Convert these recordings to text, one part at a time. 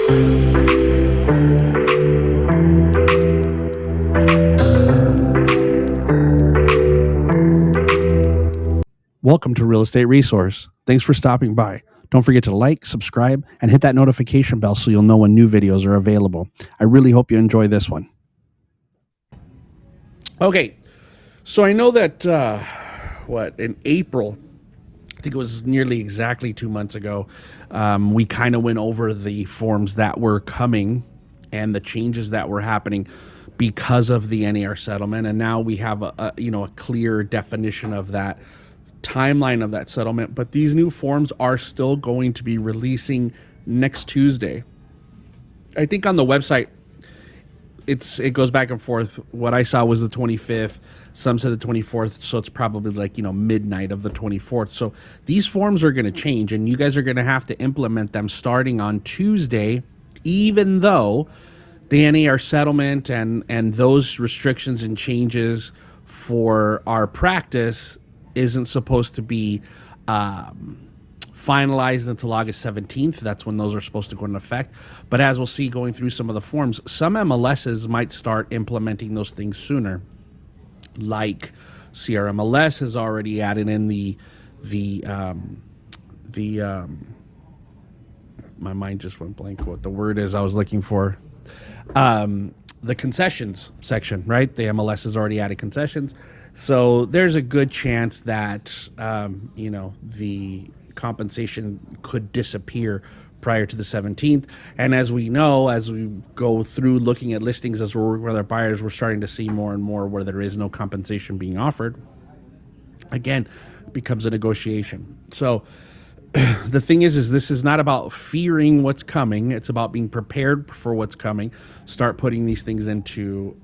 Welcome to Real Estate Resource. Thanks for stopping by. Don't forget to like, subscribe, and hit that notification bell so you'll know when new videos are available. I really hope you enjoy this one. Okay, so I know that, in April, I think it was nearly exactly 2 months ago, we kind of went over the forms that were coming and the changes that were happening because of the NAR settlement. And now we have a clear definition of that timeline of that settlement, but these new forms are still going to be releasing next Tuesday. I think on the website it goes back and forth. What I saw was the 25th, some said the 24th, so it's probably like midnight of the 24th. So these forms are going to change, and you guys are going to have to implement them starting on Tuesday, even though the NAR settlement and those restrictions and changes for our practice isn't supposed to be finalized until August 17th. That's when those are supposed to go into effect. But as we'll see going through some of the forms, some MLSs might start implementing those things sooner. Like CRMLS has already added in the my mind just went blank what the word is I was looking for. The concessions section, right? The MLS has already added concessions. So there's a good chance that, the compensation could disappear prior to the 17th. And as we know, as we go through looking at listings, as we're working with our buyers, we're starting to see more and more where there is no compensation being offered. Again, it becomes a negotiation. So the thing is this is not about fearing what's coming. It's about being prepared for what's coming. Start putting these things into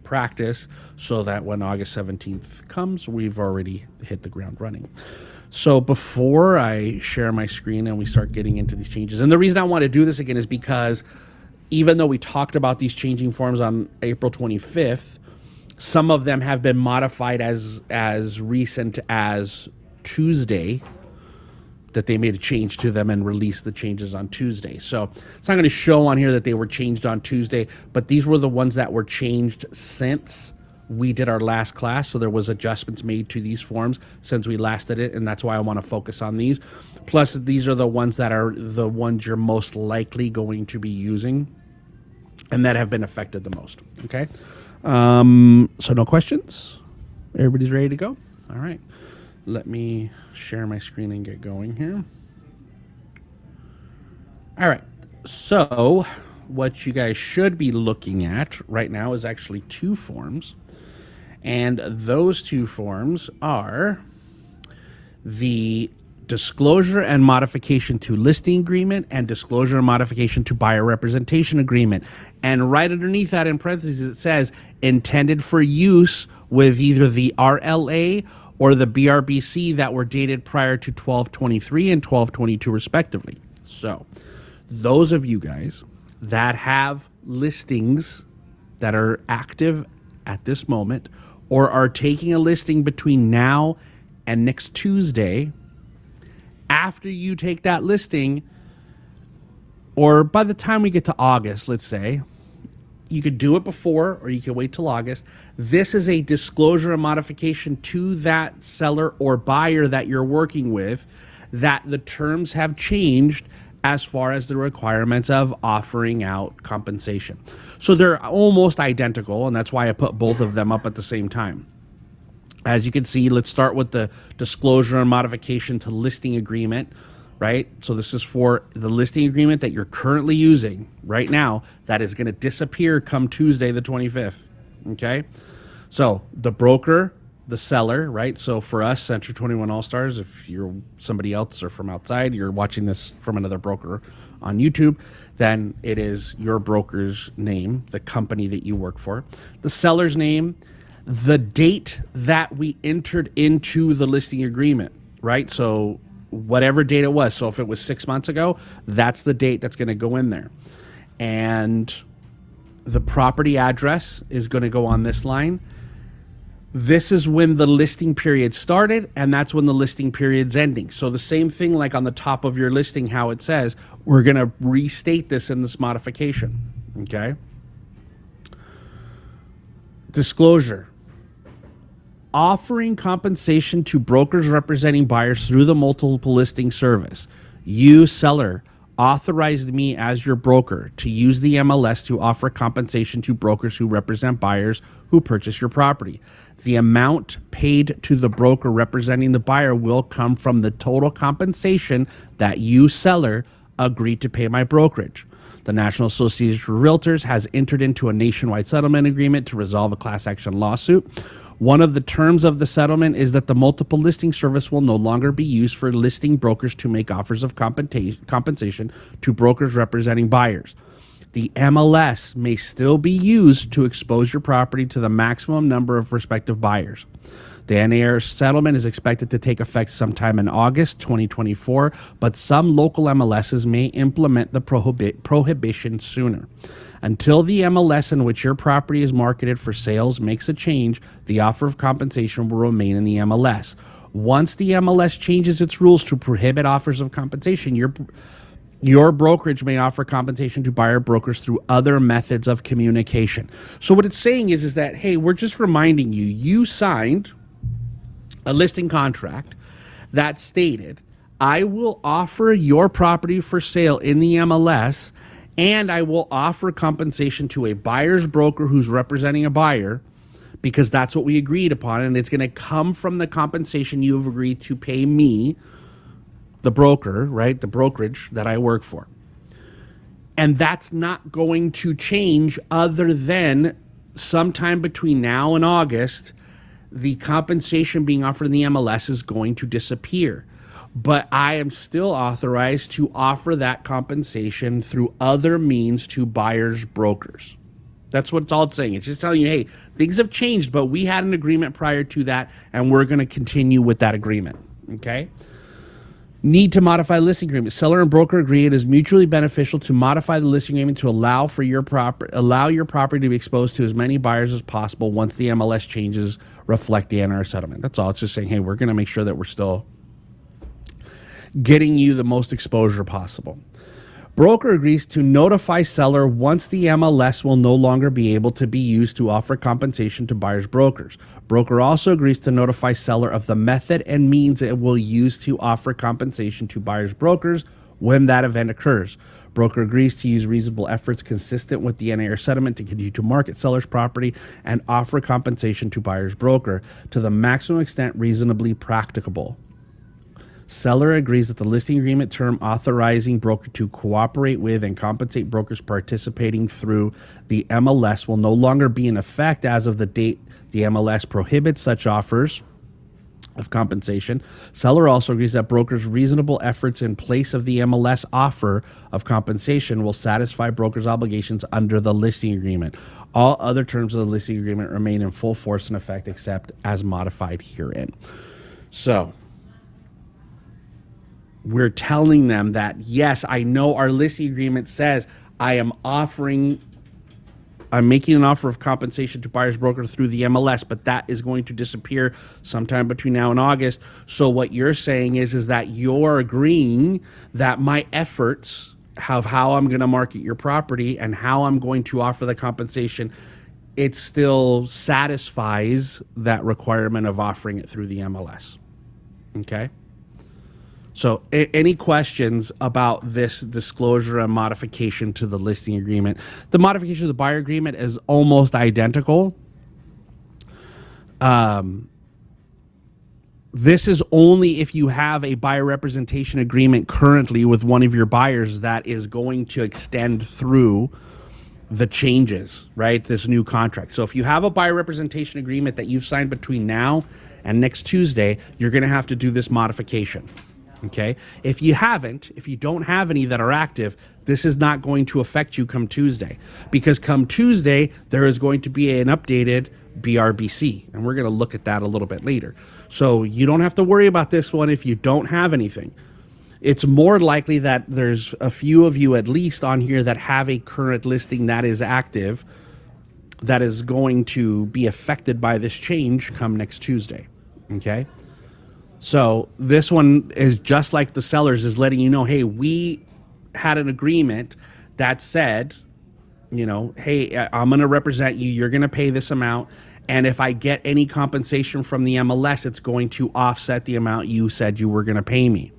practice so that when August 17th comes, we've already hit the ground running. So before I share my screen and we start getting into these changes, and the reason I want to do this again is because even though we talked about these changing forms on April 25th, some of them have been modified as recent as Tuesday, that they made a change to them and released the changes on Tuesday. So it's not going to show on here that they were changed on Tuesday, but these were the ones that were changed since we did our last class. So there was adjustments made to these forms since we last did it, and that's why I want to focus on these. Plus, these are the ones that are the ones you're most likely going to be using and that have been affected the most. Okay. So no questions? Everybody's ready to go? All right. Let me share my screen and get going here. All right. So what you guys should be looking at right now is actually two forms. And those two forms are the disclosure and modification to listing agreement and disclosure and modification to buyer representation agreement. And right underneath that in parentheses, it says intended for use with either the RLA or the BRBC that were dated prior to 12/23 and 12/22 respectively. So those of you guys that have listings that are active at this moment or are taking a listing between now and next Tuesday, after you take that listing, or by the time we get to August, let's say, you could do it before or you can wait till August. This is a disclosure and modification to that seller or buyer that you're working with, that the terms have changed as far as the requirements of offering out compensation. So they're almost identical, and that's why I put both of them up at the same time. As you can see, let's start with the disclosure and modification to listing agreement, right? So this is for the listing agreement that you're currently using right now that is going to disappear come Tuesday the 25th, okay? So the broker, the seller, right? So for us, Century 21 All-Stars, if you're somebody else or from outside, you're watching this from another broker on YouTube, then it is your broker's name, the company that you work for, the seller's name, the date that we entered into the listing agreement, right? So whatever date it was. So if it was 6 months ago, that's the date that's going to go in there. And the property address is going to go on this line. this is when the listing period started, and that's when the listing period's ending. So the same thing like on the top of your listing, how it says, we're going to restate this in this modification, okay? Disclosure. Offering compensation to brokers representing buyers through the multiple listing service. You, seller, authorized me as your broker to use the MLS to offer compensation to brokers who represent buyers who purchase your property. The amount paid to the broker representing the buyer will come from the total compensation that you, seller, agreed to pay my brokerage. The National Association of Realtors has entered into a nationwide settlement agreement to resolve a class action lawsuit. One of the terms of the settlement is that the multiple listing service will no longer be used for listing brokers to make offers of compensation to brokers representing buyers. The MLS may still be used to expose your property to the maximum number of prospective buyers. The NAR settlement is expected to take effect sometime in August 2024, but some local MLSs may implement the prohibition sooner. Until the MLS in which your property is marketed for sales makes a change, the offer of compensation will remain in the MLS. Once the MLS changes its rules to prohibit offers of compensation, your brokerage may offer compensation to buyer brokers through other methods of communication. So what it's saying is that, hey, we're just reminding you, you signed a listing contract that stated, I will offer your property for sale in the MLS, and I will offer compensation to a buyer's broker who's representing a buyer, because that's what we agreed upon, and it's going to come from the compensation you have agreed to pay me, the broker, right? The brokerage that I work for. And that's not going to change other than sometime between now and August, the compensation being offered in the MLS is going to disappear. But I am still authorized to offer that compensation through other means to buyers' brokers. That's what it's all saying. It's just telling you, hey, things have changed, but we had an agreement prior to that, and we're going to continue with that agreement, okay? Need to modify listing agreement. Seller and broker agree it is mutually beneficial to modify the listing agreement to allow your property to be exposed to as many buyers as possible once the MLS changes reflect the NAR settlement. That's all. It's just saying, hey, we're going to make sure that we're still getting you the most exposure possible. Broker agrees to notify seller once the MLS will no longer be able to be used to offer compensation to buyers' brokers. Broker also agrees to notify seller of the method and means it will use to offer compensation to buyers' brokers when that event occurs. Broker agrees to use reasonable efforts consistent with the NAR settlement to continue to market seller's property and offer compensation to buyer's broker to the maximum extent reasonably practicable. Seller agrees that the listing agreement term authorizing broker to cooperate with and compensate brokers participating through the MLS will no longer be in effect as of the date the MLS prohibits such offers of compensation. Seller also agrees that brokers' reasonable efforts in place of the MLS offer of compensation will satisfy brokers' obligations under the listing agreement. All other terms of the listing agreement remain in full force and effect except as modified herein. So we're telling them that, yes, I know our listing agreement says I'm making an offer of compensation to buyer's broker through the MLS, but that is going to disappear sometime between now and August. So what you're saying is that you're agreeing that my efforts of how I'm going to market your property and how I'm going to offer the compensation, it still satisfies that requirement of offering it through the MLS. Okay? So any questions about this disclosure and modification to the listing agreement? The modification of the buyer agreement is almost identical. This is only if you have a buyer representation agreement currently with one of your buyers that is going to extend through the changes, right? This new contract. So if you have a buyer representation agreement that you've signed between now and next Tuesday, you're going to have to do this modification. Okay. If you don't have any that are active, this is not going to affect you come Tuesday, because come Tuesday, there is going to be an updated BRBC, and we're going to look at that a little bit later. So you don't have to worry about this one if you don't have anything. It's more likely that there's a few of you at least on here that have a current listing that is active that is going to be affected by this change come next Tuesday. Okay. So this one is just like the sellers, is letting you know, hey, we had an agreement that said, hey, I'm going to represent you. You're going to pay this amount. And if I get any compensation from the MLS, it's going to offset the amount you said you were going to pay me.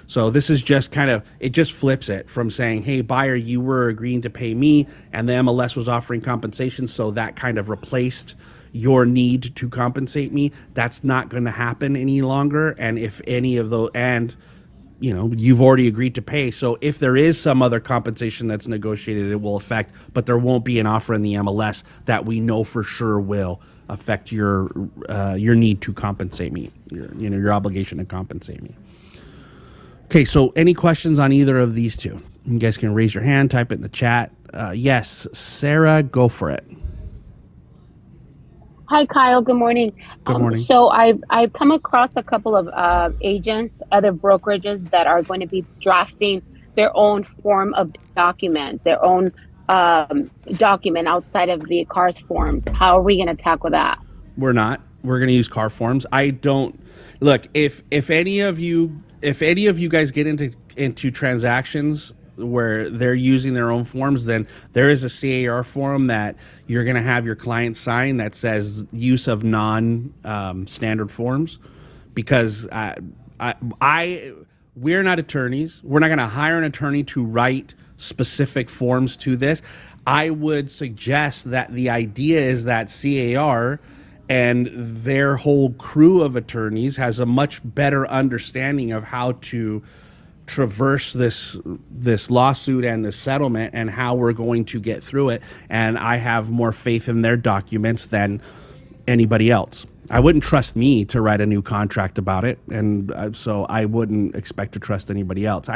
So this is just it just flips it from saying, hey, buyer, you were agreeing to pay me, and the MLS was offering compensation. So that kind of replaced your need to compensate me. That's not going to happen any longer. And if any of those, you've already agreed to pay. So if there is some other compensation that's negotiated, it will affect, but there won't be an offer in the MLS that we know for sure will affect your need to compensate me, your obligation to compensate me. Okay, so any questions on either of these two? You guys can raise your hand, type it in the chat. Yes, Sarah, go for it. Hi, Kyle. Good morning. Good morning. So I've come across a couple of agents, other brokerages that are going to be drafting their own form of document, their own document outside of the CARS forms. How are we going to tackle that? We're not. We're going to use car forms. I don't look if any of you guys get into transactions where they're using their own forms, then there is a CAR form that you're going to have your client sign that says use of non-standard forms, because we're not attorneys. We're not going to hire an attorney to write specific forms to this. I would suggest that the idea is that CAR and their whole crew of attorneys has a much better understanding of how to traverse this lawsuit and this settlement and how we're going to get through it. And I have more faith in their documents than anybody else. I wouldn't trust me to write a new contract about it, and so I wouldn't expect to trust anybody else.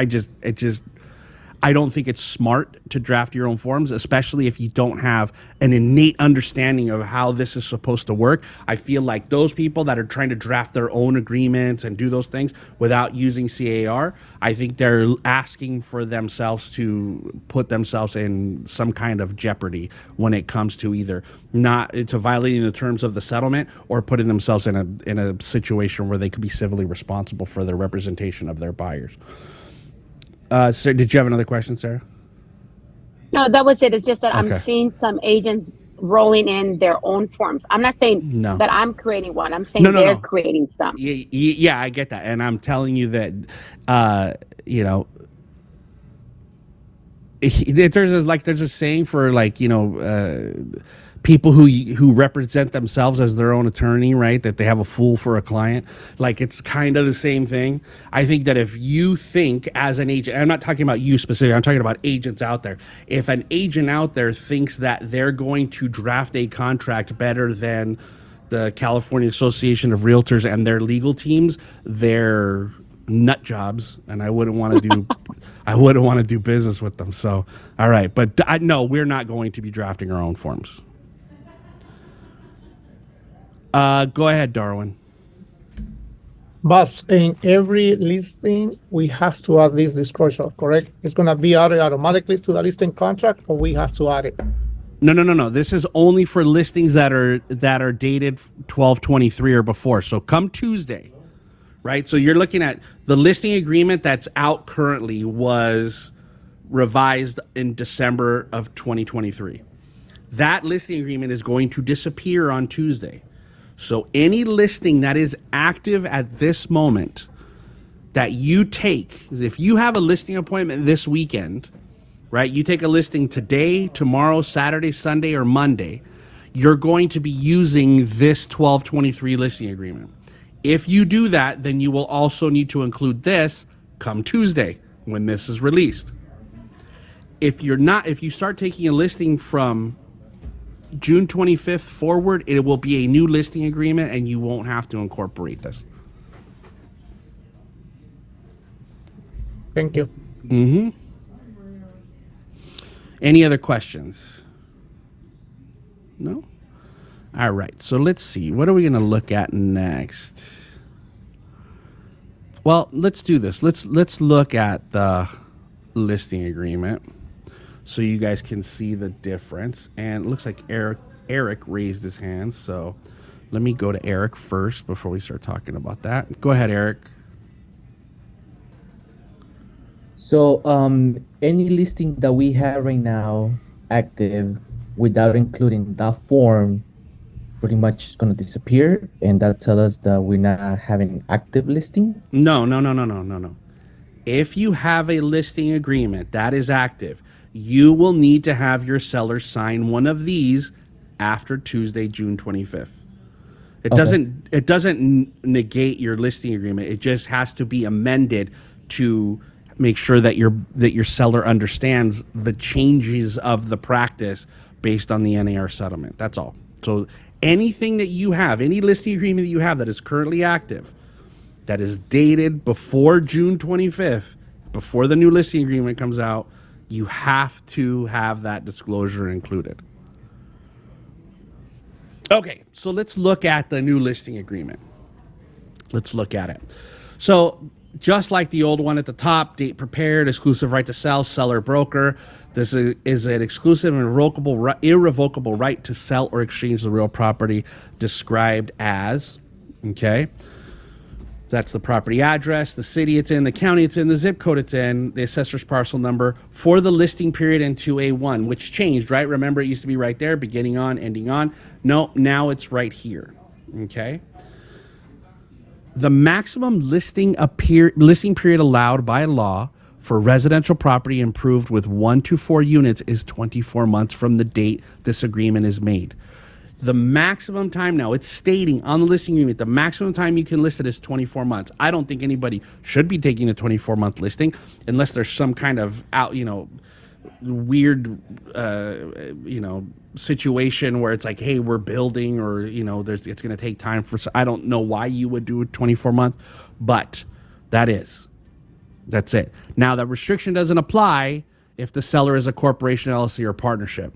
I don't think it's smart to draft your own forms, especially if you don't have an innate understanding of how this is supposed to work. I feel like those people that are trying to draft their own agreements and do those things without using CAR, I think they're asking for themselves to put themselves in some kind of jeopardy when it comes to either not to violating the terms of the settlement or putting themselves in a situation where they could be civilly responsible for their representation of their buyers. Sarah, did you have another question, Sarah? No, that was it. It's just that Okay. I'm seeing some agents rolling in their own forms. I'm not saying No. that I'm creating one. I'm saying No. they're creating some. Yeah, I get that, and I'm telling you that, there's a saying for people who represent themselves as their own attorney, right? That they have a fool for a client. Like, it's kind of the same thing. I think that if you think as an agent, I'm not talking about you specifically, I'm talking about agents out there. If an agent out there thinks that they're going to draft a contract better than the California Association of Realtors and their legal teams, they're nut jobs, and I wouldn't want to do business with them. So, all right, but no, we're not going to be drafting our own forms. Go ahead, Darwin. But in every listing, we have to add this disclosure, correct? It's going to be added automatically to the listing contract, or we have to add it? No. This is only for listings that are dated 12/23 or before. So come Tuesday, right? So you're looking at the listing agreement that's out currently was revised in December of 2023. That listing agreement is going to disappear on Tuesday. So any listing that is active at this moment that you take, if you have a listing appointment this weekend, right? You take a listing today, tomorrow, Saturday, Sunday, or Monday, you're going to be using this 12/23 listing agreement. If you do that, then you will also need to include this come Tuesday when this is released. If you start taking a listing from June 25th forward, it will be a new listing agreement and you won't have to incorporate this. Thank you. Mm-hmm. Any other questions? No? All right, so let's see. What are we going to look at next? Well, let's do this. Let's look at the listing agreement so you guys can see the difference. And it looks like Eric Eric raised his hand, so let me go to Eric first before we start talking about that. Go ahead, Eric. So, any listing that we have right now active without including that form pretty much going to disappear, and that tells us that we're not having active listing? No. If you have a listing agreement that is active, you will need to have your seller sign one of these after Tuesday, June 25th. It doesn't negate your listing agreement. It just has to be amended to make sure that your seller understands the changes of the practice based on the NAR settlement. That's all. So anything that you have, any listing agreement that you have that is currently active, that is dated before June 25th, before the new listing agreement comes out, you have to have that disclosure included. Okay, so let's look at the new listing agreement. Let's look at it. So just like the old one at the top, date prepared, exclusive right to sell, seller broker. This is an exclusive and irrevocable right to sell or exchange the real property described as, okay? That's the property address, the city it's in, the county it's in, the zip code it's in, the assessor's parcel number for the listing period and 2A1, which changed, right? Remember, it used to be right there, beginning on, ending on. No, now it's right here, okay? The maximum listing period allowed by law for residential property improved with 1 to 4 units is 24 months from the date this agreement is made. The maximum time now, it's stating on the listing agreement, the maximum time you can list it is 24 months. I don't think anybody should be taking a 24-month listing unless there's some kind of weird, situation where it's like, hey, we're building, or, it's going to take time for, I don't know why you would do a 24-month, but that's it. Now, that restriction doesn't apply if the seller is a corporation, LLC, or partnership.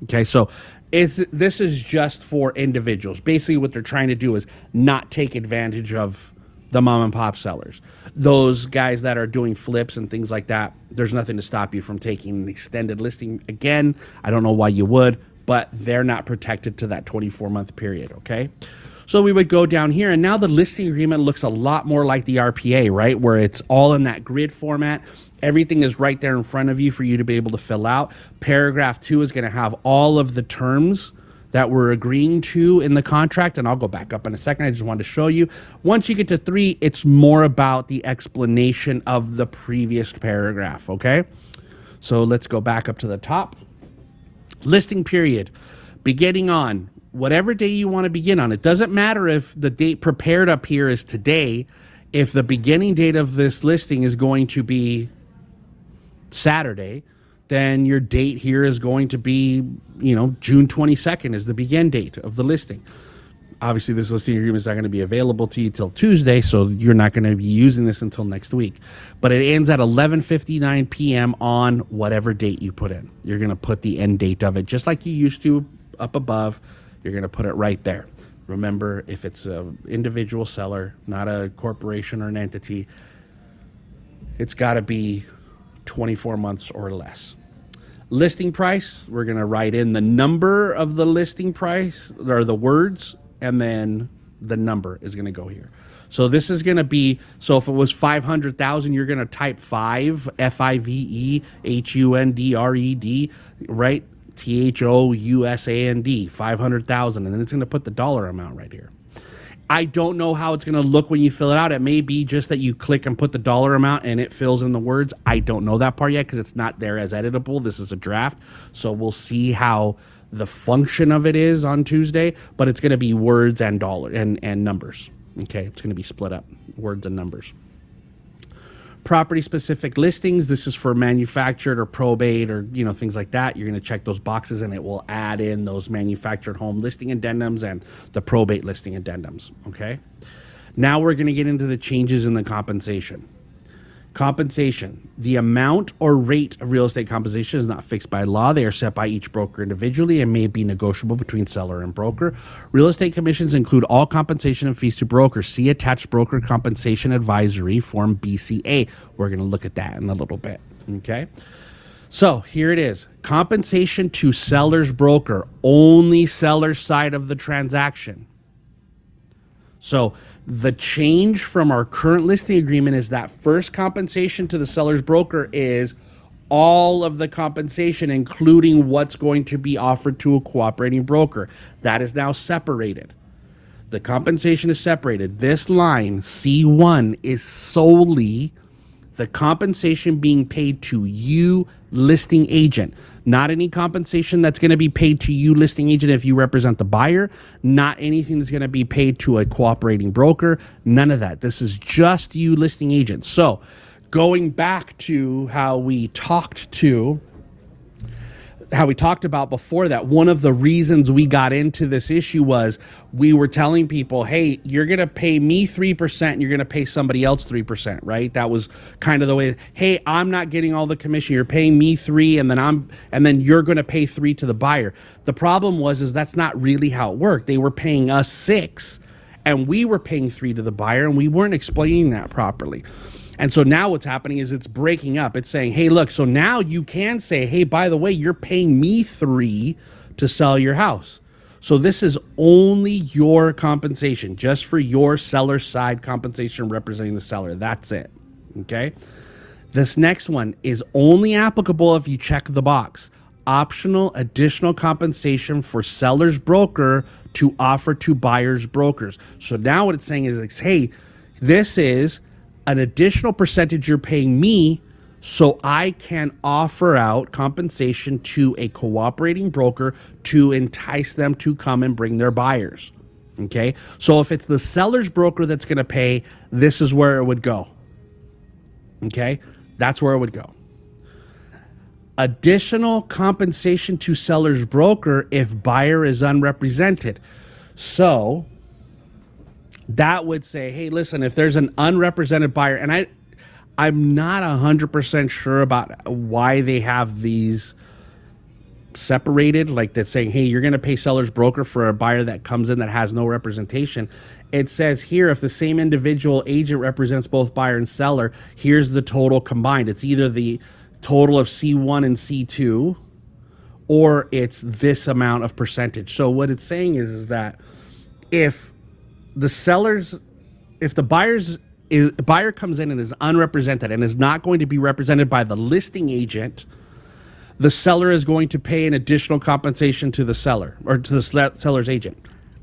Okay, so this is just for individuals. Basically, what they're trying to do is not take advantage of the mom and pop sellers. Those guys that are doing flips and things like that, there's nothing to stop you from taking an extended listing. Again, I don't know why you would, but they're not protected to that 24-month period, okay? So we would go down here, and now the listing agreement looks a lot more like the RPA, right? Where it's all in that grid format. Everything is right there in front of you for you to be able to fill out. Paragraph 2 is going to have all of the terms that we're agreeing to in the contract, and I'll go back up in a second. I just wanted to show you. Once you get to 3, it's more about the explanation of the previous paragraph, okay? So let's go back up to the top. Listing period, beginning on whatever day you want to begin on. It doesn't matter if the date prepared up here is today. If the beginning date of this listing is going to be Saturday, then your date here is going to be, June 22nd is the begin date of the listing. Obviously, this listing agreement is not going to be available to you till Tuesday, so you're not going to be using this until next week. But it ends at 11:59 p.m. on whatever date you put in. You're going to put the end date of it, just like you used to up above. You're going to put it right there. Remember, if it's an individual seller, not a corporation or an entity, it's got to be 24 months or less. Listing price, we're going to write in the number of the listing price, or the words, and then the number is going to go here. So this is going to be, so if it was 500,000, you're going to type 5, FIVEHUNDRED, right? THOUSAND, 500,000, and then it's going to put the dollar amount right here. I don't know how it's going to look when you fill it out. It may be just that you click and put the dollar amount and it fills in the words. I don't know that part yet because it's not there as editable. This is a draft, so we'll see how the function of it is on Tuesday, but it's going to be words and dollar and numbers. Okay, it's going to be split up, words and numbers. Property specific listings, this is for manufactured or probate or things like that. You're going to check those boxes and it will add in those manufactured home listing addendums and the probate listing addendums. Okay, now we're going to get into the changes in the compensation. Compensation, the amount or rate of real estate compensation is not fixed by law. They are set by each broker individually and may be negotiable between seller and broker. Real estate commissions include all compensation and fees to brokers. See attached broker compensation advisory form BCA. We're going to look at that in a little bit. Okay. So here it is. Compensation to seller's broker, only seller's side of the transaction. So the change from our current listing agreement is that first compensation to the seller's broker is all of the compensation, including what's going to be offered to a cooperating broker. That is now separated. The compensation is separated. This line, C1, is solely the compensation being paid to you, listing agent. Not any compensation that's going to be paid to you, listing agent, if you represent the buyer. Not anything that's going to be paid to a cooperating broker. None of that. This is just you, listing agent. So going back to how we talked about before that, one of the reasons we got into this issue was we were telling people, hey, you're going to pay me 3% and you're going to pay somebody else 3%, right? That was kind of the way, hey, I'm not getting all the commission. You're paying me 3 and then you're going to pay 3 to the buyer. The problem is that's not really how it worked. They were paying us 6 and we were paying 3 to the buyer, and we weren't explaining that properly. And so now what's happening is it's breaking up. It's saying, hey, look, so now you can say, hey, by the way, you're paying me 3 to sell your house. So this is only your compensation, just for your seller side compensation representing the seller. That's it. Okay. This next one is only applicable if you check the box. Optional additional compensation for seller's broker to offer to buyer's brokers. So now what it's saying is, hey, this is an additional percentage you're paying me so I can offer out compensation to a cooperating broker to entice them to come and bring their buyers. Okay? So if it's the seller's broker that's going to pay, this is where it would go. Okay? That's where it would go. Additional compensation to seller's broker if buyer is unrepresented. So that would say, hey, listen, if there's an unrepresented buyer, and I'm not 100% sure about why they have these separated, like that's saying, hey, you're going to pay seller's broker for a buyer that comes in that has no representation. It says here, if the same individual agent represents both buyer and seller, here's the total combined. It's either the total of C1 and C2, or it's this amount of percentage. So what it's saying is that if the buyer comes in and is unrepresented and is not going to be represented by the listing agent, the seller is going to pay an additional compensation to the seller or to the seller's agent.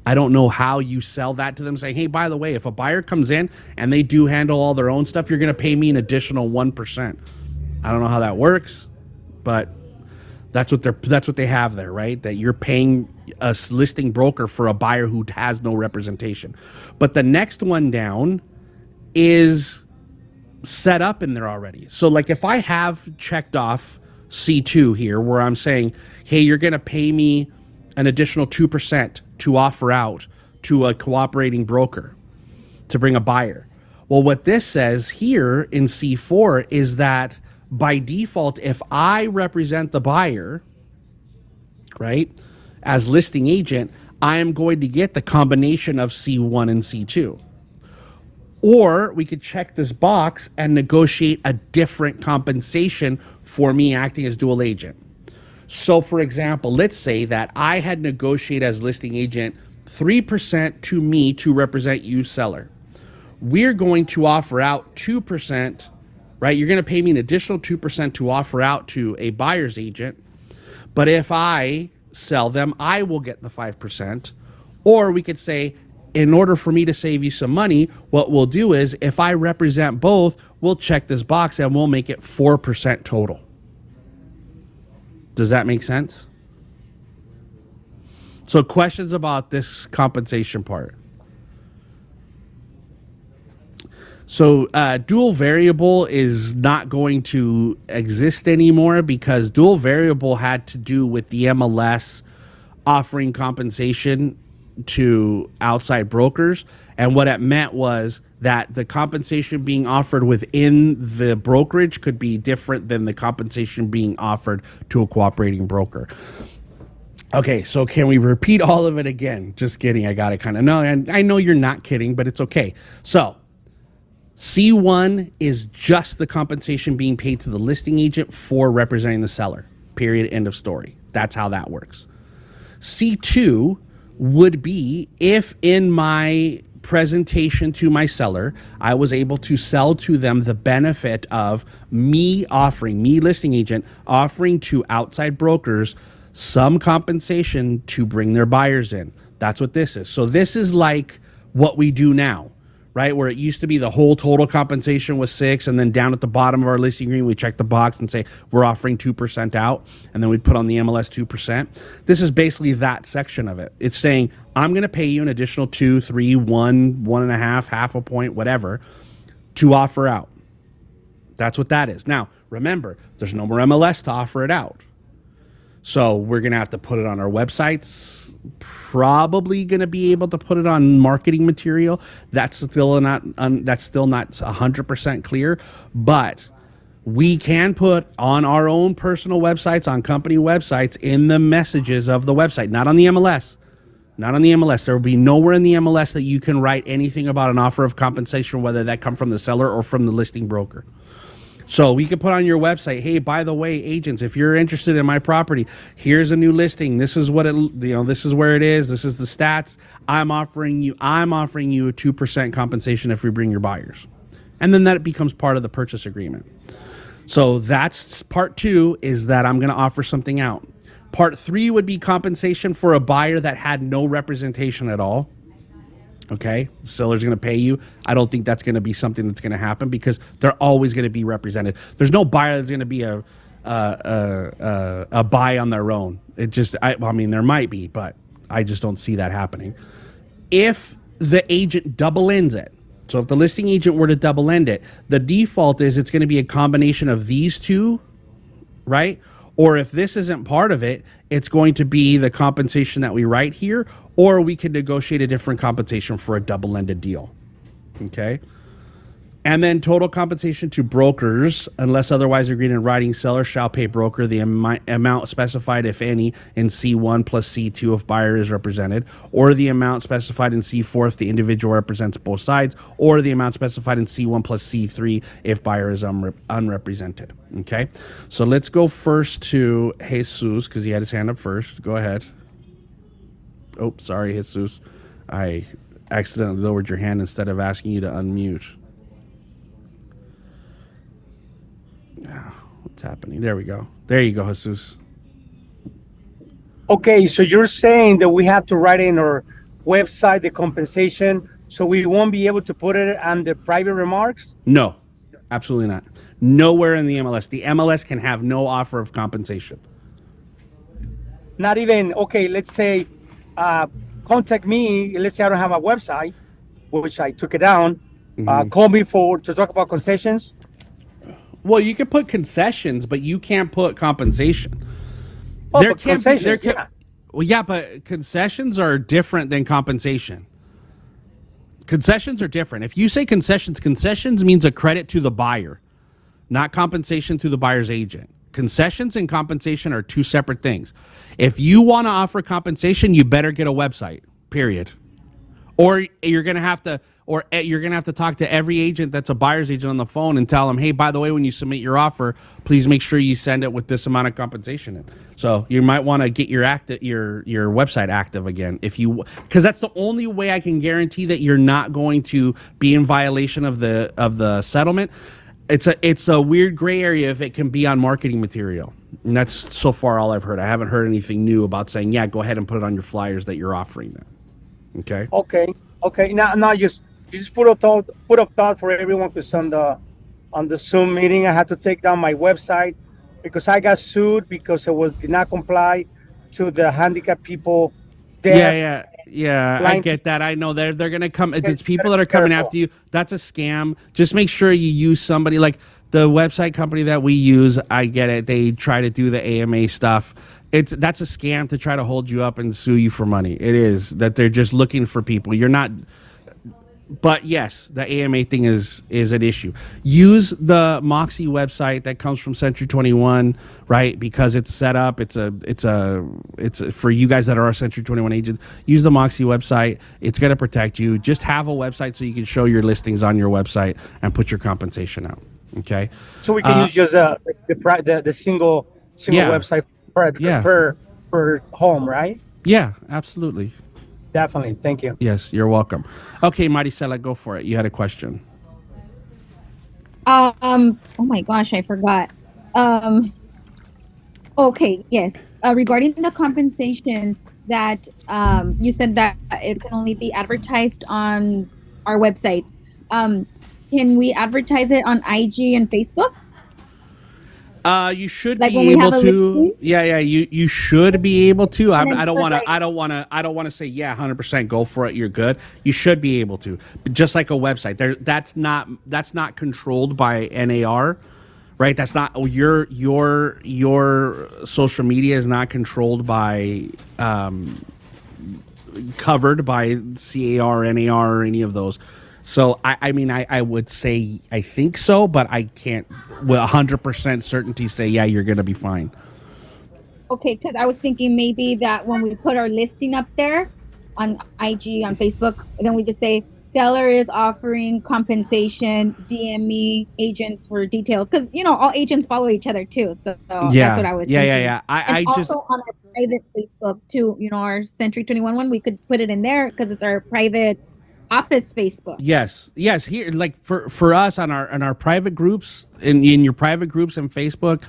I don't know how you sell that to them, saying, hey, by the way, if a buyer comes in and they do handle all their own stuff, you're going to pay me an additional 1%. I don't know how that works, but that's what they have there, right? That you're paying a listing broker for a buyer who has no representation. But the next one down is set up in there already. So like if I have checked off C2 here where I'm saying, hey, you're going to pay me an additional 2% to offer out to a cooperating broker to bring a buyer. Well, what this says here in C4 is that by default, if I represent the buyer, right, as listing agent, I am going to get the combination of C1 and C2. Or we could check this box and negotiate a different compensation for me acting as dual agent. So for example, let's say that I had negotiated as listing agent 3% to me to represent you, seller. We're going to offer out 2%, right? You're going to pay me an additional 2% to offer out to a buyer's agent. But if I sell them, I will get the 5%. Or we could say, in order for me to save you some money, what we'll do is if I represent both, we'll check this box and we'll make it 4% total. Does that make sense? So questions about this compensation part. So dual variable is not going to exist anymore because dual variable had to do with the MLS offering compensation to outside brokers. And what it meant was that the compensation being offered within the brokerage could be different than the compensation being offered to a cooperating broker. Okay, so can we repeat all of it again? Just kidding. I got it kind of. No, and I know you're not kidding, but it's okay. So C1 is just the compensation being paid to the listing agent for representing the seller. Period. End of story. That's how that works. C2 would be if in my presentation to my seller, I was able to sell to them the benefit of me listing agent, offering to outside brokers some compensation to bring their buyers in. That's what this is. So this is like what we do now, right? Where it used to be the whole total compensation was 6, and then down at the bottom of our listing agreement, we check the box and say, we're offering 2% out, and then we'd put on the MLS 2%. This is basically that section of it. It's saying, I'm going to pay you an additional 2, 3, 1, 1.5, half a point, whatever, to offer out. That's what that is. Now, remember, there's no more MLS to offer it out. So we're going to have to put it on our websites, probably going to be able to put it on marketing material. That's still not 100% clear, but we can put on our own personal websites, on company websites, in the messages of the website, not on the MLS. Not on the MLS. There will be nowhere in the MLS that you can write anything about an offer of compensation, whether that come from the seller or from the listing broker. So we could put on your website, hey, by the way, agents, if you're interested in my property, here's a new listing. This is what this is where it is. This is the stats. I'm offering you a 2% compensation if we bring your buyers. And then that becomes part of the purchase agreement. So that's part 2, is that I'm going to offer something out. Part 3 would be compensation for a buyer that had no representation at all. Okay, the seller's going to pay you. I don't think that's going to be something that's going to happen, because they're always going to be represented. There's no buyer that's going to be a buy on their own. I mean, there might be, but I just don't see that happening. If the agent double ends it, so if the listing agent were to double end it, the default is it's going to be a combination of these two, right? Or if this isn't part of it, it's going to be the compensation that we write here, or we can negotiate a different compensation for a double-ended deal. Okay? And then total compensation to brokers, unless otherwise agreed in writing, seller shall pay broker the amount specified, if any, in C1 plus C2 if buyer is represented, or the amount specified in C4 if the individual represents both sides, or the amount specified in C1 plus C3 if buyer is unrepresented. Okay? So let's go first to Jesus, because he had his hand up first. Go ahead. Oh, sorry, Jesus. I accidentally lowered your hand instead of asking you to unmute. What's happening? There we go. There you go, Jesus. Okay, so you're saying that we have to write in our website the compensation, so we won't be able to put it on the private remarks? No, absolutely not. Nowhere in the MLS. The MLS can have no offer of compensation. Not even, okay, let's say, contact me. Let's say I don't have a website, which I took it down. Call me to talk about concessions. Well, you can put concessions, but you can't put compensation. Oh, there can be. Well, yeah, but concessions are different than compensation. Concessions are different. If you say concessions means a credit to the buyer, not compensation to the buyer's agent. Concessions and compensation are two separate things. If you want to offer compensation, you better get a website, period. Or you're going to have to talk to every agent that's a buyer's agent on the phone and tell them, hey, by the way, when you submit your offer, please make sure you send it with this amount of compensation in. So you might want to get your website active again, because that's the only way I can guarantee that you're not going to be in violation of the settlement. It's a weird gray area if it can be on marketing material. And that's so far all I've heard. I haven't heard anything new about saying, yeah, go ahead and put it on your flyers that you're offering that. Okay. Okay. Now just put a thought for everyone, because on the Zoom meeting I had to take down my website because I got sued because it did not comply to the handicapped people. Yeah. I get that. I know they're gonna come. It's people that are coming after you. That's a scam. Just make sure you use somebody like the website company that we use. I get it. They try to do the AMA stuff. That's a scam to try to hold you up and sue you for money. It is that they're just looking for people. You're not. But yes, the AMA thing is an issue. Use the Moxie website that comes from Century 21, right? Because it's set up. It's for you guys that are our Century 21 agents. Use the Moxie website. It's going to protect you. Just have a website so you can show your listings on your website and put your compensation out. Okay. So we can use just the single Yeah. website Yeah. per home, right? Yeah, absolutely. Definitely. Thank you. Yes, you're welcome. Okay, Maricela, go for it. You had a question. Oh my gosh, I forgot. Okay, yes. Regarding the compensation that you said that it can only be advertised on our websites. Can we advertise it on IG and Facebook? You should Like be when we able have a to. listing? Yeah. You should be able to. And then I don't put, want to. like- I don't want to say 100%. Go for it. You're good. You should be able to. But just like a website, that's not controlled by NAR, right? That's not your social media is not controlled by covered by CAR, NAR, or any of those. So I mean I would say I think so, but I can't with 100% certainty say you're gonna be fine. Okay, because I was thinking maybe that when we put our listing up there on IG, on Facebook, then we just say seller is offering compensation, DM me agents for details. Because, all agents follow each other too. So that's what I was thinking. Yeah. And I also just on our private Facebook too, our Century 21 one, we could put it in there because it's our private office Facebook. yes here like for us on our private groups in your private groups on Facebook.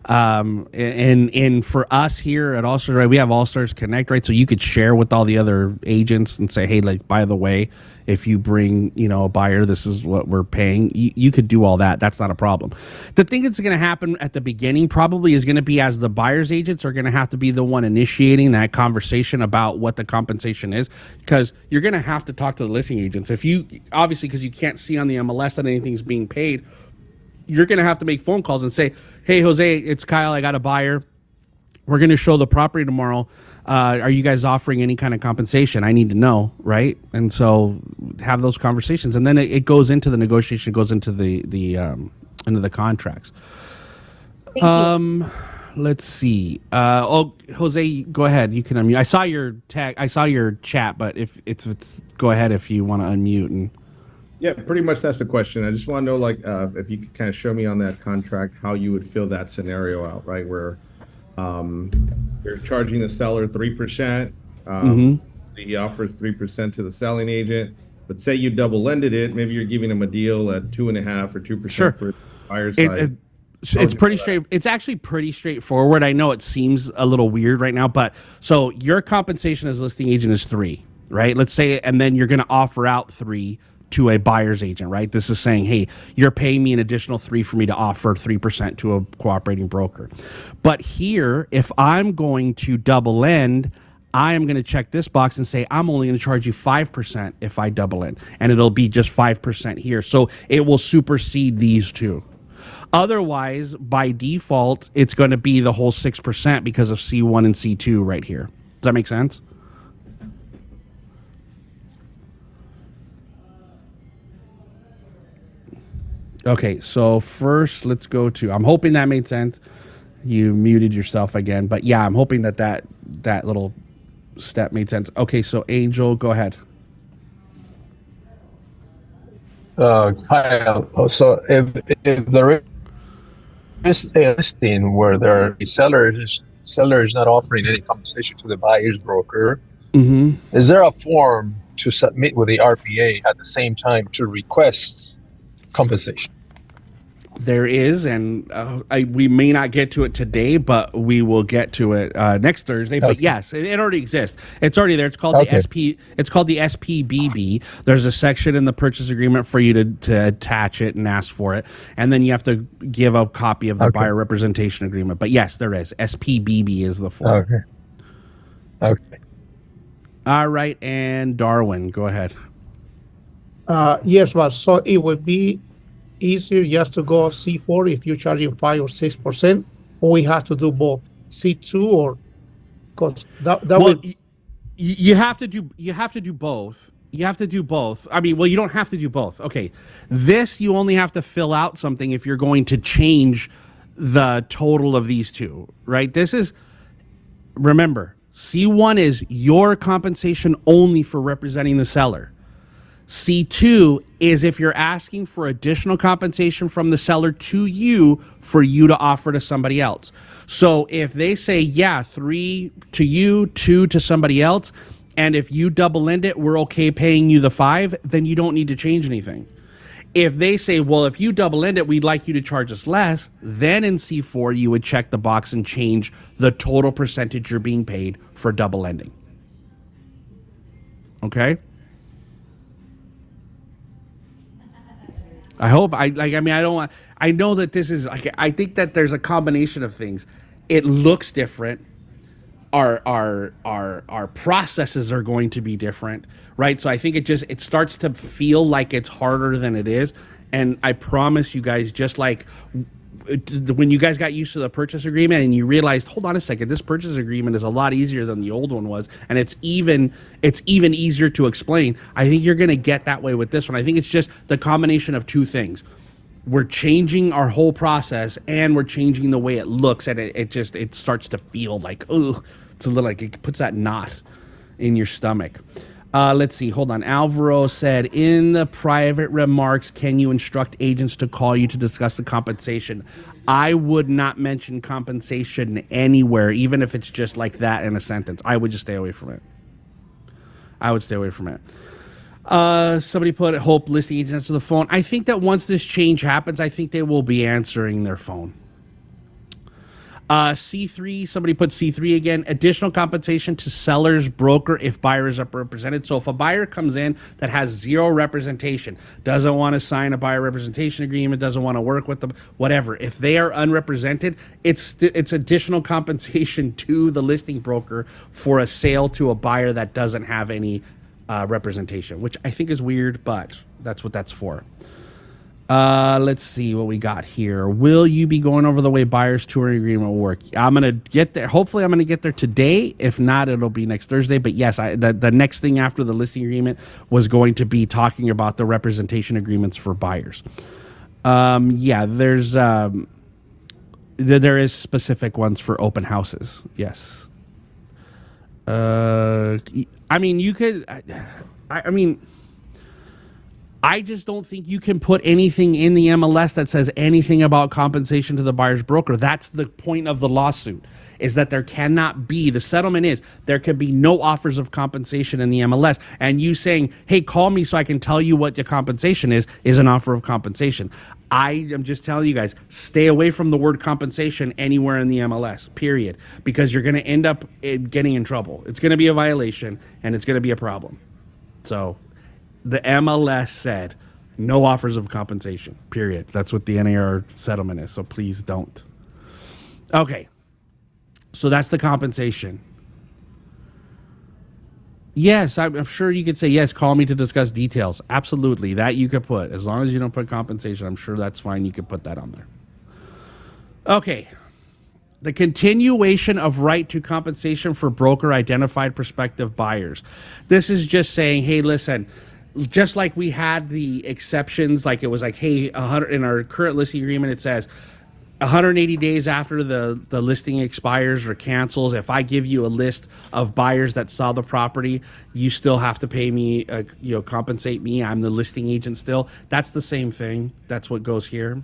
And for us here at All Stars, right, we have All Stars Connect, right? So you could share with all the other agents and say, hey, like, by the way, if you bring, a buyer, this is what we're paying. You could do all that. That's not a problem. The thing that's going to happen at the beginning probably is going to be as the buyer's agents are going to have to be the one initiating that conversation about what the compensation is, because you're going to have to talk to the listing agents. If you, obviously, because you can't see on the MLS that anything's being paid, you're going to have to make phone calls and say, hey, Jose, it's Kyle. I got a buyer. We're going to show the property tomorrow. Are you guys offering any kind of compensation? I need to know, right? And so have those conversations. And then it goes into the negotiation, goes into into the contracts. Let's see. Jose, go ahead. You can unmute. I saw your tag. I saw your chat, but if it's go ahead if you want to unmute and. Yeah, pretty much that's the question. I just want to know, like, if you could kind of show me on that contract how you would fill that scenario out, right? Where you're charging the seller 3%. He offers 3% to the selling agent. But say you double-ended it, maybe you're giving them a deal at 2.5% or 2% for the buyer's side. It's pretty straight. It's actually pretty straightforward. I know it seems a little weird right now, but so your compensation as a listing agent is 3%, right? Let's say, and then you're going to offer out 3% to a buyer's agent, right? This is saying, hey, you're paying me an additional 3% for me to offer 3% to a cooperating broker. But here, if I'm going to double end, I am going to check this box and say, I'm only going to charge you 5% if I double end, and it'll be just 5% here. So it will supersede these two. Otherwise, by default, it's going to be the whole 6% because of C1 and C2 right here. Does that make sense? Okay, so first let's go to, I'm hoping that made sense. You muted yourself again, but yeah, I'm hoping that little step made sense. Okay, so Angel, go ahead. Kyle, so if there is a listing where the seller is not offering any compensation to the buyer's broker, is there a form to submit with the RPA at the same time to request compensation? There is, and we may not get to it today, but we will get to it next Thursday. Okay. But yes, it already exists. It's already there. It's called the SP. It's called the SPBB. There's a section in the purchase agreement for you to attach it and ask for it, and then you have to give a copy of the buyer representation agreement. But yes, there is. SPBB is the form. Okay. All right, and Darwin, go ahead. Yes, but so it would be easier just to go C4 if you're charging 5 or 6%, or we have to do both C2 or because that would. You have to do both. You have to do both. I mean, well, you don't have to do both. Okay. This, you only have to fill out something if you're going to change the total of these two, right? This is, remember, C1 is your compensation only for representing the seller. C2 is if you're asking for additional compensation from the seller to you for you to offer to somebody else. So if they say, yeah, 3 to you, 2 to somebody else, and if you double end it, we're okay paying you the 5, then you don't need to change anything. If they say, well, if you double end it, we'd like you to charge us less, then in C4, you would check the box and change the total percentage you're being paid for double ending. Okay? I hope, I know that this is, I think that there's a combination of things. It looks different. Our processes are going to be different, right? So I think it starts to feel like it's harder than it is. And I promise you guys, just like when you guys got used to the purchase agreement and you realized, hold on a second, this purchase agreement is a lot easier than the old one was, and it's even easier to explain. I think you're going to get that way with this one. I think it's just the combination of two things. We're changing our whole process and we're changing the way it looks, and it starts to feel like, oh, it's a little like it puts that knot in your stomach. Let's see. Hold on. Alvaro said, in the private remarks, can you instruct agents to call you to discuss the compensation? I would not mention compensation anywhere, even if it's just like that in a sentence. I would just stay away from it. I would stay away from it. Somebody put, hope listing agents answer the phone. I think that once this change happens, I think they will be answering their phone. C3, somebody put C3 again, additional compensation to seller's broker if buyer is represented. So if a buyer comes in that has zero representation, doesn't want to sign a buyer representation agreement, doesn't want to work with them, whatever, if they are unrepresented, it's additional compensation to the listing broker for a sale to a buyer that doesn't have any representation, which I think is weird, but that's what that's for. Let's see what we got here. Will you be going over the way buyer's touring agreement will work? I'm going to get there. Hopefully I'm going to get there today. If not, it'll be next Thursday. But yes, the next thing after the listing agreement was going to be talking about the representation agreements for buyers. Yeah, there is specific ones for open houses. Yes. I mean, you could, I mean, I just don't think you can put anything in the MLS that says anything about compensation to the buyer's broker. That's the point of the lawsuit, is that there cannot be, the settlement is, there can be no offers of compensation in the MLS. And you saying, hey, call me so I can tell you what your compensation is an offer of compensation. I am just telling you guys, stay away from the word compensation anywhere in the MLS, period, because you're going to end up getting in trouble. It's going to be a violation, and it's going to be a problem. So the MLS said no offers of compensation, period. That's what the NAR settlement is, so please don't. Okay, so that's the compensation. Yes, I'm sure you could say, yes, call me to discuss details. Absolutely, that you could put. As long as you don't put compensation, I'm sure that's fine. You could put that on there. Okay. The continuation of right to compensation for broker identified prospective buyers. This is just saying, hey, listen, just like we had the exceptions, like it was like, hey, 100 in our current listing agreement, it says 180 days after the listing expires or cancels, if I give you a list of buyers that saw the property, you still have to pay me, compensate me. I'm the listing agent still. That's the same thing. That's what goes here.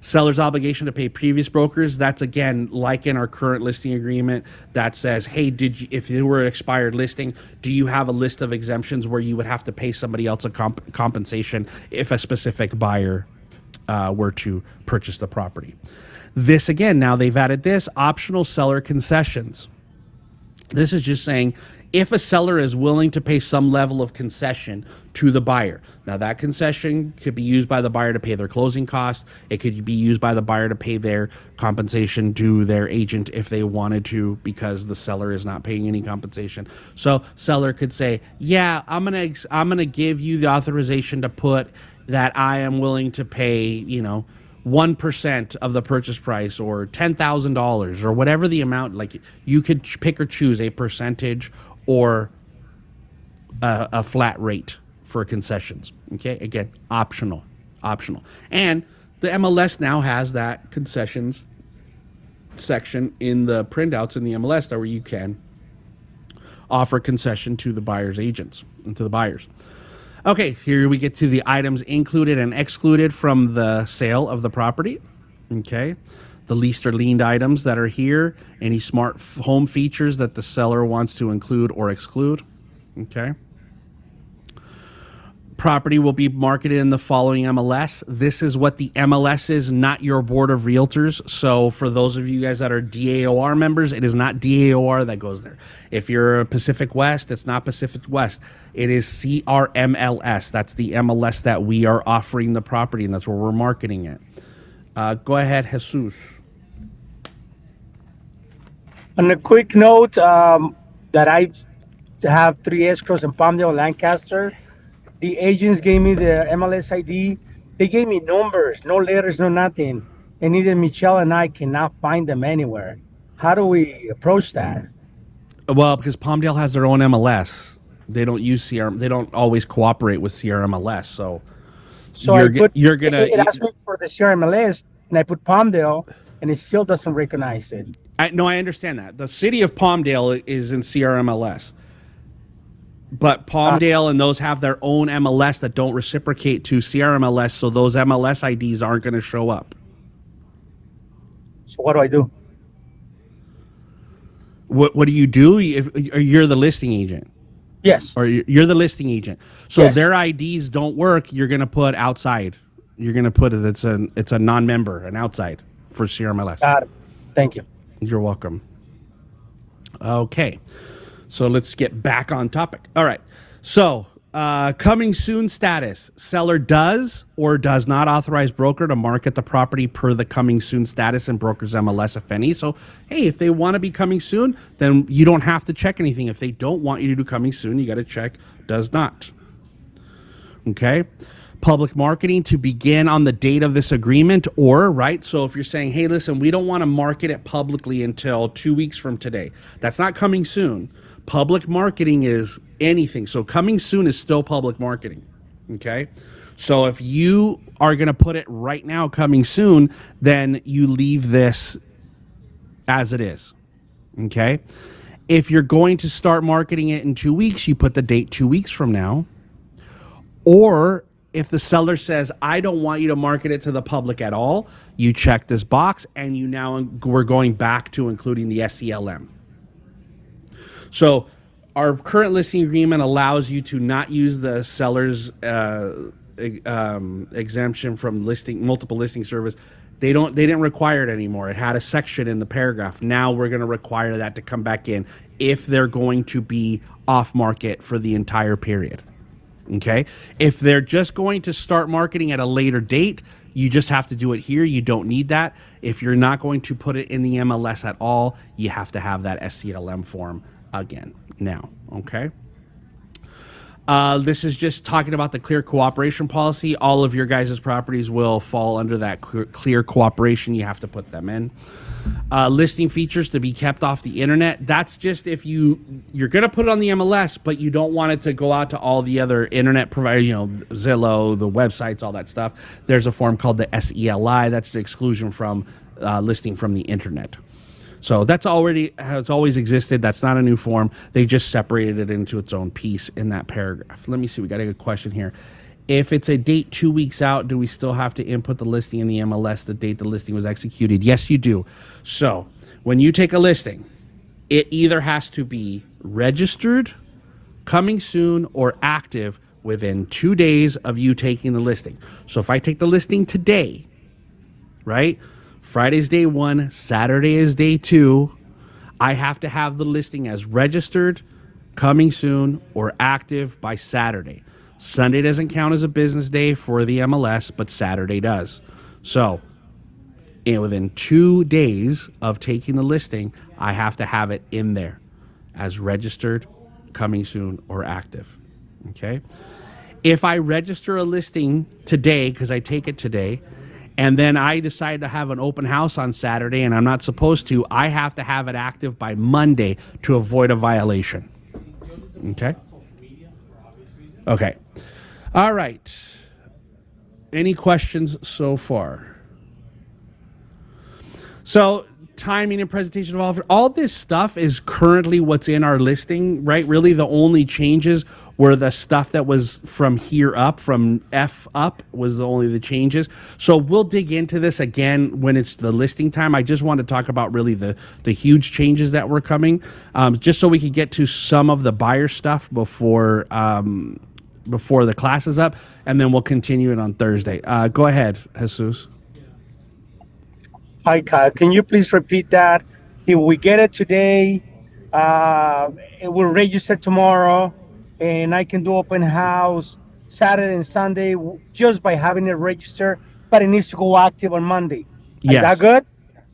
Seller's obligation to pay previous brokers. That's again like in our current listing agreement that says, hey, if you were an expired listing, do you have a list of exemptions where you would have to pay somebody else a compensation if a specific buyer were to purchase the property? This again, now they've added this optional seller concessions. This is just saying if a seller is willing to pay some level of concession to the buyer. Now that concession could be used by the buyer to pay their closing costs. It could be used by the buyer to pay their compensation to their agent if they wanted to, because the seller is not paying any compensation. So seller could say, yeah, I'm gonna give you the authorization to put that I am willing to pay, 1% of the purchase price or $10,000 or whatever the amount. Like you could pick or choose a percentage or a flat rate for concessions. Okay, again, optional. And the MLS now has that concessions section in the printouts in the MLS that where you can offer concession to the buyer's agents and to the buyers. Okay, here we get to the items included and excluded from the sale of the property. Okay, the leased or liened items that are here, any smart home features that the seller wants to include or exclude. Okay. Property will be marketed in the following MLS. This is what the MLS is, not your board of realtors. So for those of you guys that are DAOR members, it is not DAOR that goes there. If you're Pacific West, it's not Pacific West. It is CRMLS. That's the MLS that we are offering the property, and that's where we're marketing it. Go ahead, Jesus. On a quick note, that I have 3 escrows in Palmdale, Lancaster. The agents gave me the MLS ID. They gave me numbers, no letters, no nothing. And neither Michelle and I cannot find them anywhere. How do we approach that? Well, because Palmdale has their own MLS. They don't use CRM. They don't always cooperate with CRMLS. So it asked me for the CRMLS, and I put Palmdale, and it still doesn't recognize it. No, I understand that. The city of Palmdale is in CRMLS. But Palmdale and those have their own MLS that don't reciprocate to CRMLS, so those MLS IDs aren't going to show up. So what do I do? What do you do? You're the listing agent. Yes. Or you're the listing agent. So yes. Their IDs don't work. You're going to put outside. You're going to put it. It's a non-member, an outside for CRMLS. Got it. Thank you. You're welcome. Okay. So let's get back on topic. All right. So coming soon status. Seller does or does not authorize broker to market the property per the coming soon status and broker's MLS, if any. So, hey, if they want to be coming soon, then you don't have to check anything. If they don't want you to do coming soon, you got to check does not. Okay. Public marketing to begin on the date of this agreement or, right? So if you're saying, hey, listen, we don't want to market it publicly until 2 weeks from today. That's not coming soon. Public marketing is anything. So coming soon is still public marketing. Okay. So if you are going to put it right now, coming soon, then you leave this as it is. Okay. If you're going to start marketing it in 2 weeks, you put the date 2 weeks from now. Or if the seller says, I don't want you to market it to the public at all, you check this box and we're going back to including the SELM. So our current listing agreement allows you to not use the seller's exemption from multiple listing service. They didn't require it anymore. It had a section in the paragraph. Now we're going to require that to come back in if they're going to be off market for the entire period. Okay. If they're just going to start marketing at a later date, you just have to do it here. You don't need that. If you're not going to put it in the MLS at all, you have to have that SCLM form again now. Okay. This is just talking about the clear cooperation policy. All of your guys' properties will fall under that clear cooperation. You have to put them in. Listing features to be kept off the internet. That's just if you're going to put it on the MLS, but you don't want it to go out to all the other internet providers, Zillow, the websites, all that stuff. There's a form called the SELI. That's the exclusion from listing from the internet. So that's already has always existed. That's not a new form. They just separated it into its own piece in that paragraph. Let me see. We got a good question here. If it's a date 2 weeks out, do we still have to input the listing in the MLS, the date the listing was executed? Yes, you do. So when you take a listing, it either has to be registered, coming soon, or active within 2 days of you taking the listing. So if I take the listing today, right? Friday's day 1, Saturday is day 2. I have to have the listing as registered, coming soon, or active by Saturday. Sunday doesn't count as a business day for the MLS, but Saturday does. So within 2 days of taking the listing, I have to have it in there as registered, coming soon, or active. Okay. If I register a listing today, because I take it today, and then I decide to have an open house on Saturday and I'm not supposed to, I have to have it active by Monday to avoid a violation. Okay? Okay. All right. Any questions so far? So timing and presentation of offer, all this stuff is currently what's in our listing, right? Really the only changes were the stuff that was from here up, from F up was the changes. So we'll dig into this again when it's the listing time. I just want to talk about really the huge changes that were coming, just so we could get to some of the buyer stuff before the class is up, and then we'll continue it on Thursday. Go ahead, Jesus. Hi, Kyle. Can you please repeat that? If we get it today, it will register tomorrow, and I can do open house Saturday and Sunday just by having it registered, but it needs to go active on Monday. Yes. Is that good?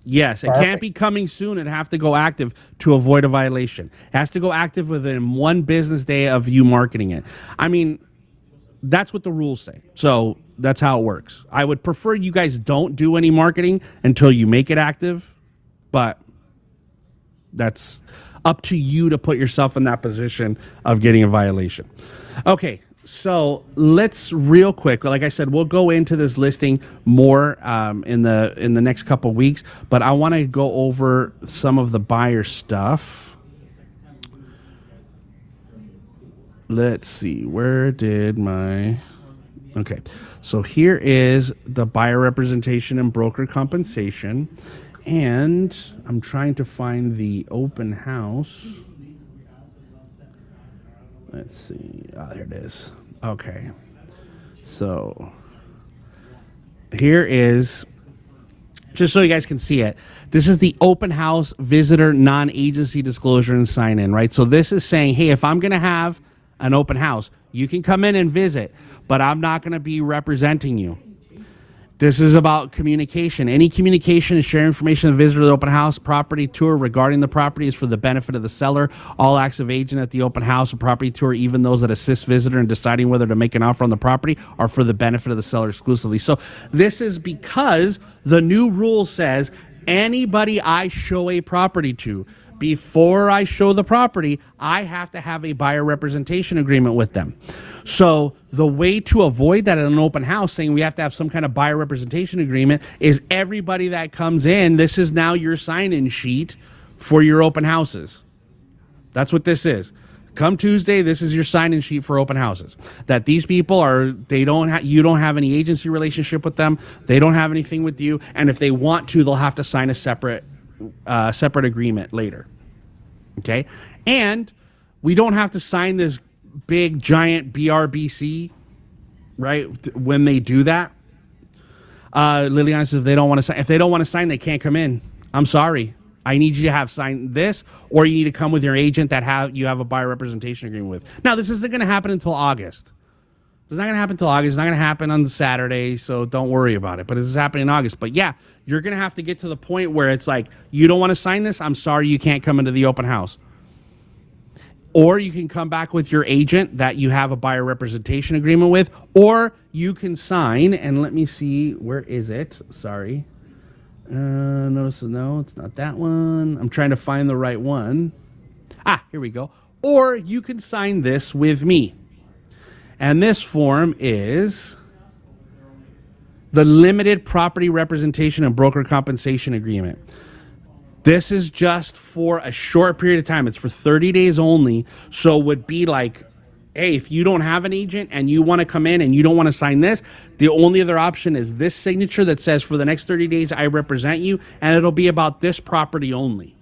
Yes, it can't be coming soon. It have to go active to avoid a violation. It has to go active within 1 business day of you marketing it. I mean, that's what the rules say. So that's how it works. I would prefer you guys don't do any marketing until you make it active, but that's up to you to put yourself in that position of getting a violation. Okay, so let's real quick, like I said, we'll go into this listing more in the next couple weeks, but I want to go over some of the buyer stuff. Let's see, where did my... Okay, so here is the buyer representation and broker compensation, and I'm trying to find the open house. Let's see, there it is. Okay, so here is, just so you guys can see it, this is the open house visitor non-agency disclosure and sign in, right? So this is saying, hey, if I'm going to have an open house, you can come in and visit, but I'm not going to be representing you. This is about communication. Any communication and share information with the visitor to the open house property tour regarding the property is for the benefit of the seller. All acts of agent at the open house or property tour, even those that assist visitor in deciding whether to make an offer on the property, are for the benefit of the seller exclusively. So this is because the new rule says anybody I show a property to, before I show the property, I have to have a buyer representation agreement with them. So the way to avoid that at an open house, saying we have to have some kind of buyer representation agreement, is everybody that comes in, this is now your sign-in sheet for your open houses. That's what this is. Come Tuesday, this is your sign-in sheet for open houses. That these people are, you don't have any agency relationship with them. They don't have anything with you. And if they want to, they'll have to sign a separate agreement later. Okay, and we don't have to sign this big giant BRBC, right? When they do that, Liliana says if they don't want to sign, they can't come in. I'm sorry. I need you to have signed this, or you need to come with your agent that you have a buyer representation agreement with. Now, this isn't going to happen until August. It's not going to happen until August. It's not going to happen on the Saturday, so don't worry about it. But this is happening in August. But yeah, you're going to have to get to the point where it's like, you don't want to sign this? I'm sorry, you can't come into the open house. Or you can come back with your agent that you have a buyer representation agreement with, or you can sign, and let me see, where is it? Sorry. Notice, no, it's not that one. I'm trying to find the right one. Here we go. Or you can sign this with me. And this form is the limited property representation and broker compensation agreement. This is just for a short period of time. It's for 30 days only. So it would be like, hey, if you don't have an agent and you want to come in and you don't want to sign this, the only other option is this signature that says for the next 30 days, I represent you, and it'll be about this property only.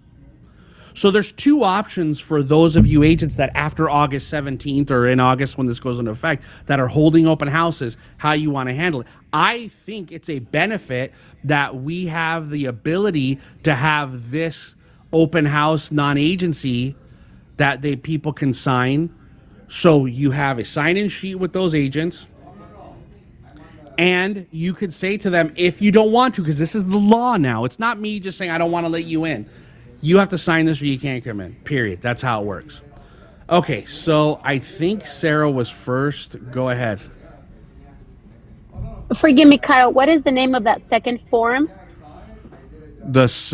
So there's 2 options for those of you agents that after August 17th or in August when this goes into effect that are holding open houses, how you want to handle it. I think it's a benefit that we have the ability to have this open house non-agency that people can sign. So you have a sign-in sheet with those agents, and you could say to them, if you don't want to, because this is the law now. It's not me just saying I don't want to let you in. You have to sign this or you can't come in, period. That's how it works. Okay, so I think Sarah was first. Go ahead. Forgive me, Kyle. What is the name of that second form? This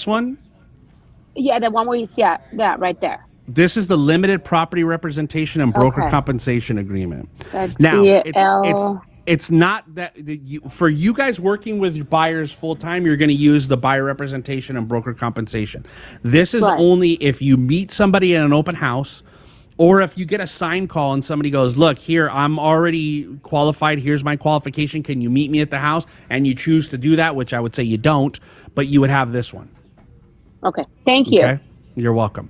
one? Yeah, the one where you see that right there. This is the limited property representation and broker Okay. compensation agreement. That's Now, the it's not that for you guys working with your buyers full time, you're going to use the buyer representation and broker compensation. This is Right. only if you meet somebody in an open house, or if you get a sign call and somebody goes, "Look, here, I'm already qualified. Here's my qualification. Can you meet me at the house?" And you choose to do that, which I would say you don't, but you would have this one. Okay. Thank you. Okay, you're welcome.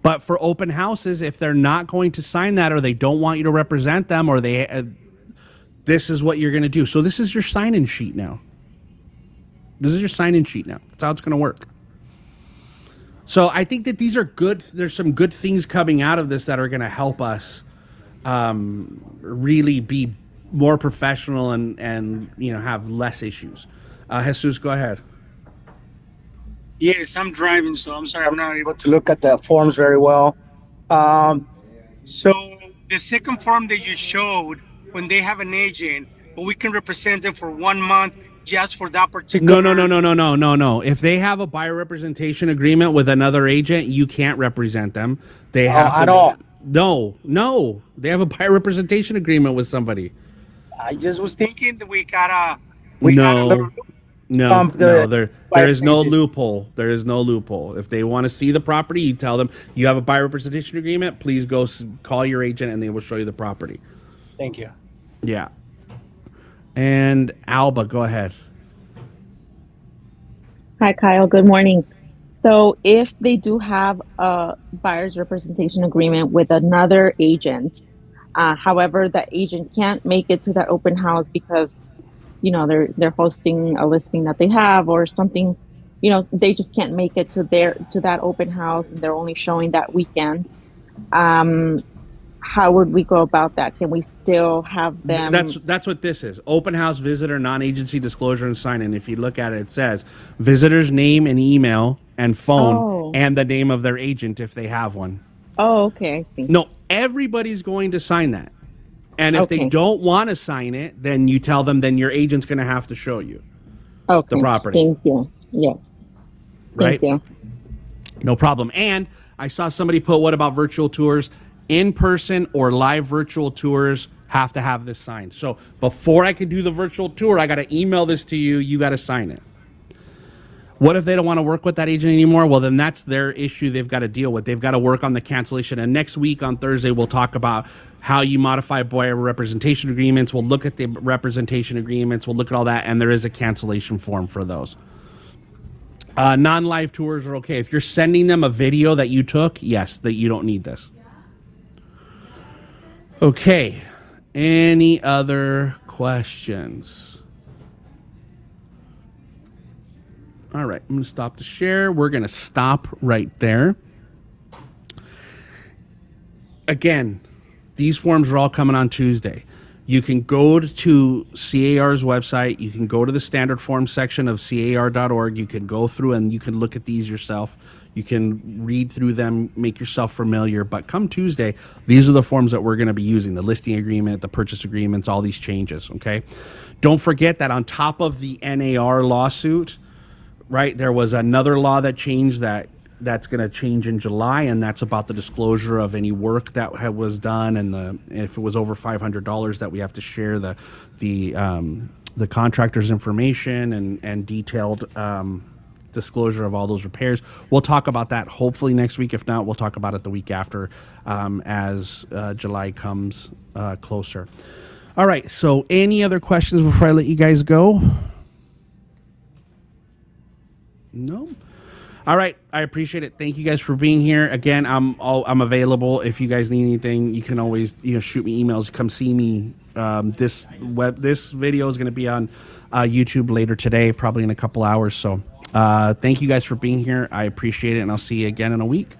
But for open houses, if they're not going to sign that, or they don't want you to represent them, or they, this is what you're going to do. So this is your sign-in sheet now. This is your sign-in sheet now. That's how it's going to work. So I think that these are good. There's some good things coming out of this that are going to help us really be more professional and have less issues. Jesus, go ahead. Yes, I'm driving, so I'm sorry I'm not able to look at the forms very well. So the second form that you showed, when they have an agent, but we can represent them for 1 month just for that particular. No. If they have a buyer representation agreement with another agent, you can't represent them. They have to, at all. No. They have a buyer representation agreement with somebody. I just was thinking that we gotta. No, there is no loophole. There is no loophole. If they want to see the property, you tell them you have a buyer representation agreement. Please go call your agent and they will show you the property. Thank you. Yeah. And Alba, go ahead. Hi, Kyle. Good morning. So if they do have a buyer's representation agreement with another agent, however, the agent can't make it to that open house because they're hosting a listing that they have or something, they just can't make it to that open house and they're only showing that weekend. How would we go about that? Can we still have them? That's what this is. Open house visitor, non-agency disclosure and sign-in. If you look at it, it says visitor's name and email and phone and the name of their agent if they have one. Oh, okay. I see. No, everybody's going to sign that. And if they don't want to sign it, then you tell them then your agent's going to have to show you the property. Thank you. Yes. Right? Thank you. No problem. And I saw somebody put, what about virtual tours? In-person or live virtual tours have to have this signed. So before I can do the virtual tour, I got to email this to you. You got to sign it. What if they don't want to work with that agent anymore? Well, then that's their issue they've got to deal with. They've got to work on the cancellation. And next week on Thursday, we'll talk about how you modify buyer representation agreements. We'll look at the representation agreements. We'll look at all that. And there is a cancellation form for those. Non-live tours are okay. If you're sending them a video that you took, yes, that you don't need this. Okay. Any other questions? All right, I'm going to stop the share. We're going to stop right there. Again, these forms are all coming on Tuesday. You can go to CAR's website. You can go to the standard form section of car.org. You can go through and you can look at these yourself. You can read through them, make yourself familiar. But come Tuesday, these are the forms that we're going to be using, the listing agreement, the purchase agreements, all these changes, okay? Don't forget that on top of the NAR lawsuit, right, there was another law that changed that's going to change in July, and that's about the disclosure of any work that was done, and if it was over $500 that we have to share the contractor's information and detailed disclosure of all those repairs. We'll talk about that hopefully next week. If not, we'll talk about it the week after as July comes closer. All right, so any other questions before I let you guys go? No. All right, I appreciate it. Thank you guys for being here. Again, I'm available if you guys need anything. You can always shoot me emails. Come see me. This video is going to be on YouTube later today, probably in a couple hours. So thank you guys for being here. I appreciate it, and I'll see you again in a week.